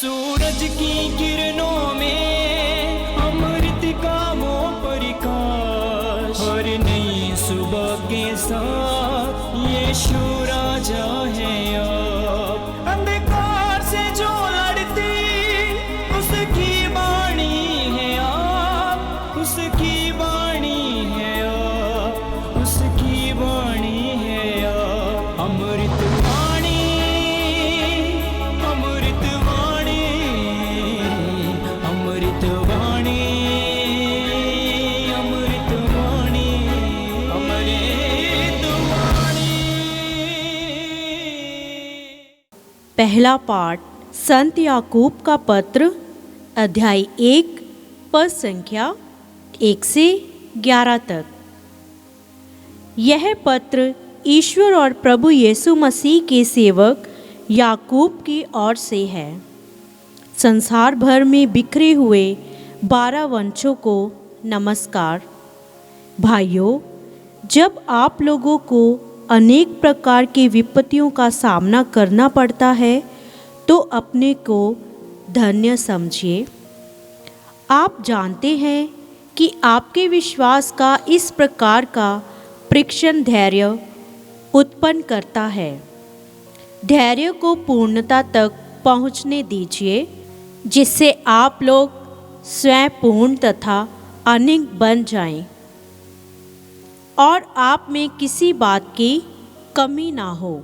सूरज की किरणों में अमृत का वो प्रकाश, हर नई सुबह के साथ यीशु राजा है अब। अंधकार से जो लड़ती उसकी वाणी है आप, उसकी वाणी है आप, उसकी वाणी है आप। अमृत वाणी, अमृत वाणी, अमृत वाणी, अमृत वाणी, अमृत वाणी। पहला पाठ संत याकूब का पत्र, अध्याय 1 पद संख्या 1 से 11 तक। यह पत्र ईश्वर और प्रभु यीशु मसीह के सेवक याकूब की ओर से है। संसार भर में बिखरे हुए 12 वंशों को नमस्कार। भाइयों, जब आप लोगों को अनेक प्रकार की विपत्तियों का सामना करना पड़ता है तो अपने को धन्य समझिए। आप जानते हैं कि आपके विश्वास का इस प्रकार का परीक्षण धैर्य उत्पन्न करता है। धैर्य को पूर्णता तक पहुंचने दीजिए, जिससे आप लोग स्वयं पूर्ण तथा अनिग बन जाएं और आप में किसी बात की कमी ना हो।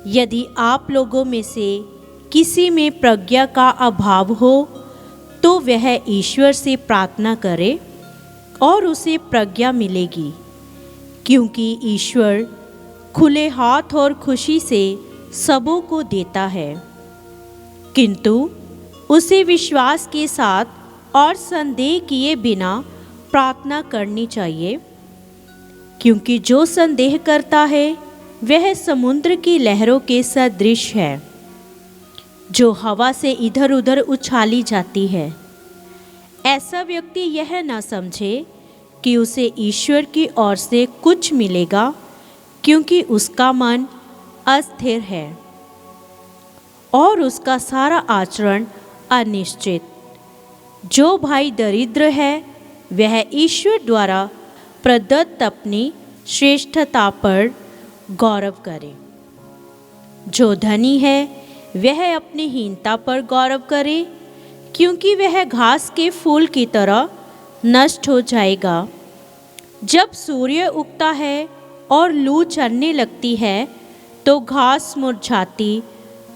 यदि आप लोगों में से किसी में प्रज्ञा का अभाव हो तो वह ईश्वर से प्रार्थना करे और उसे प्रज्ञा मिलेगी, क्योंकि ईश्वर खुले हाथ और खुशी से सबों को देता है। किंतु उसे विश्वास के साथ और संदेह किए बिना प्रार्थना करनी चाहिए, क्योंकि जो संदेह करता है वह समुद्र की लहरों के सदृश है, जो हवा से इधर उधर उछाली जाती है। ऐसा व्यक्ति यह न समझे कि उसे ईश्वर की ओर से कुछ मिलेगा, क्योंकि उसका मन अस्थिर है और उसका सारा आचरण अनिश्चित। जो भाई दरिद्र है वह ईश्वर द्वारा प्रदत्त अपनी श्रेष्ठता पर गौरव करे। जो धनी है वह अपनी हीनता पर गौरव करे, क्योंकि वह घास के फूल की तरह नष्ट हो जाएगा। जब सूर्य उगता है और लू चलने लगती है तो घास मुरझाती,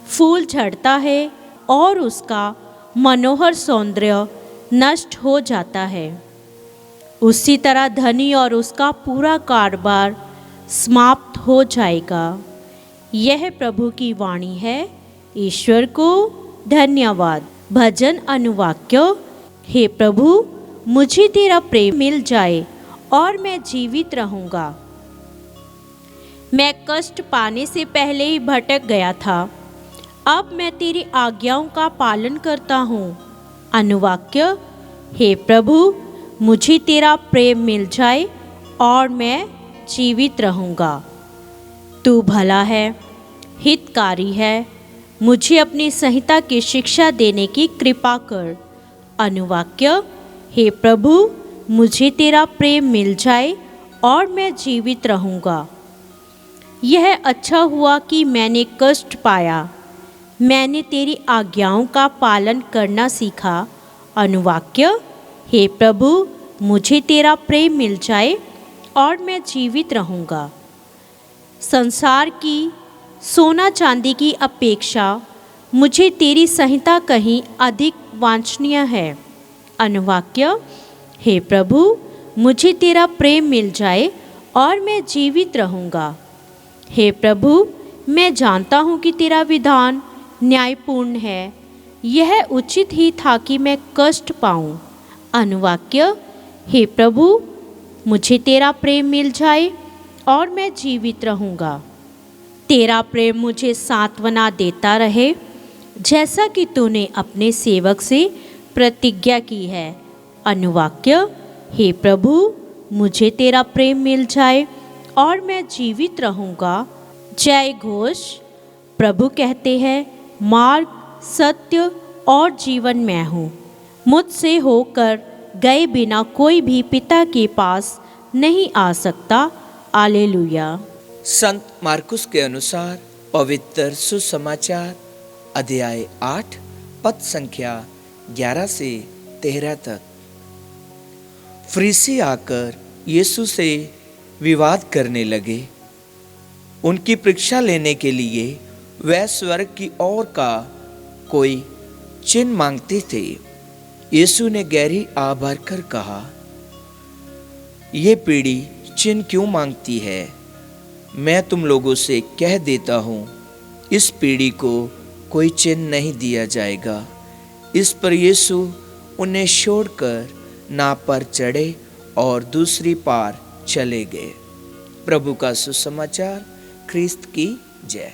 फूल झड़ता है और उसका मनोहर सौंदर्य नष्ट हो जाता है। उसी तरह धनी और उसका पूरा कारोबार समाप्त हो जाएगा। यह प्रभु की वाणी है। ईश्वर को धन्यवाद। भजन अनुवाक्य। हे प्रभु, मुझे तेरा प्रेम मिल जाए और मैं जीवित रहूँगा। मैं कष्ट पाने से पहले ही भटक गया था, अब मैं तेरी आज्ञाओं का पालन करता हूँ। अनुवाक्य। हे प्रभु, मुझे तेरा प्रेम मिल जाए और मैं जीवित रहूँगा। तू भला है, हितकारी है, मुझे अपनी संहिता की शिक्षा देने की कृपा कर। अनुवाक्य। हे प्रभु, मुझे तेरा प्रेम मिल जाए और मैं जीवित रहूँगा। यह अच्छा हुआ कि मैंने कष्ट पाया, मैंने तेरी आज्ञाओं का पालन करना सीखा। अनुवाक्य। हे प्रभु, मुझे तेरा प्रेम मिल जाए और मैं जीवित रहूँगा। संसार की सोना चांदी की अपेक्षा मुझे तेरी संहिता कहीं अधिक वांछनीय है। अनुवाक्य। हे प्रभु, मुझे तेरा प्रेम मिल जाए और मैं जीवित रहूँगा। हे प्रभु, मैं जानता हूँ कि तेरा विधान न्यायपूर्ण है, यह उचित ही था कि मैं कष्ट पाऊँ। अनुवाक्य। हे प्रभु, मुझे तेरा प्रेम मिल जाए और मैं जीवित रहूँगा। तेरा प्रेम मुझे सांत्वना देता रहे, जैसा कि तूने अपने सेवक से प्रतिज्ञा की है। अनुवाक्य। हे प्रभु, मुझे तेरा प्रेम मिल जाए और मैं जीवित रहूँगा। जय घोष। प्रभु कहते हैं, मार्ग सत्य और जीवन मैं हूँ। मुझसे होकर गए बिना कोई भी पिता के पास नहीं आ सकता। हालेलुया। संत मार्कुस के अनुसार पवित्र सुसमाचार अध्याय 8 पद संख्या 11 से 13 तक। फरीसी आकर यीशु से विवाद करने लगे। उनकी परीक्षा लेने के लिए वह स्वर्ग की ओर का कोई चिन्ह मांगते थे। यीशु ने गहरी आह भरकर कहा, ये पीढ़ी चिन्ह क्यों मांगती है? मैं तुम लोगों से कह देता हूँ, इस पीढ़ी को कोई चिन्ह नहीं दिया जाएगा। इस पर यीशु उन्हें छोड़कर नाव पर चढ़े और दूसरी पार चले गए। प्रभु का सुसमाचार। ख्रिस्त की जय।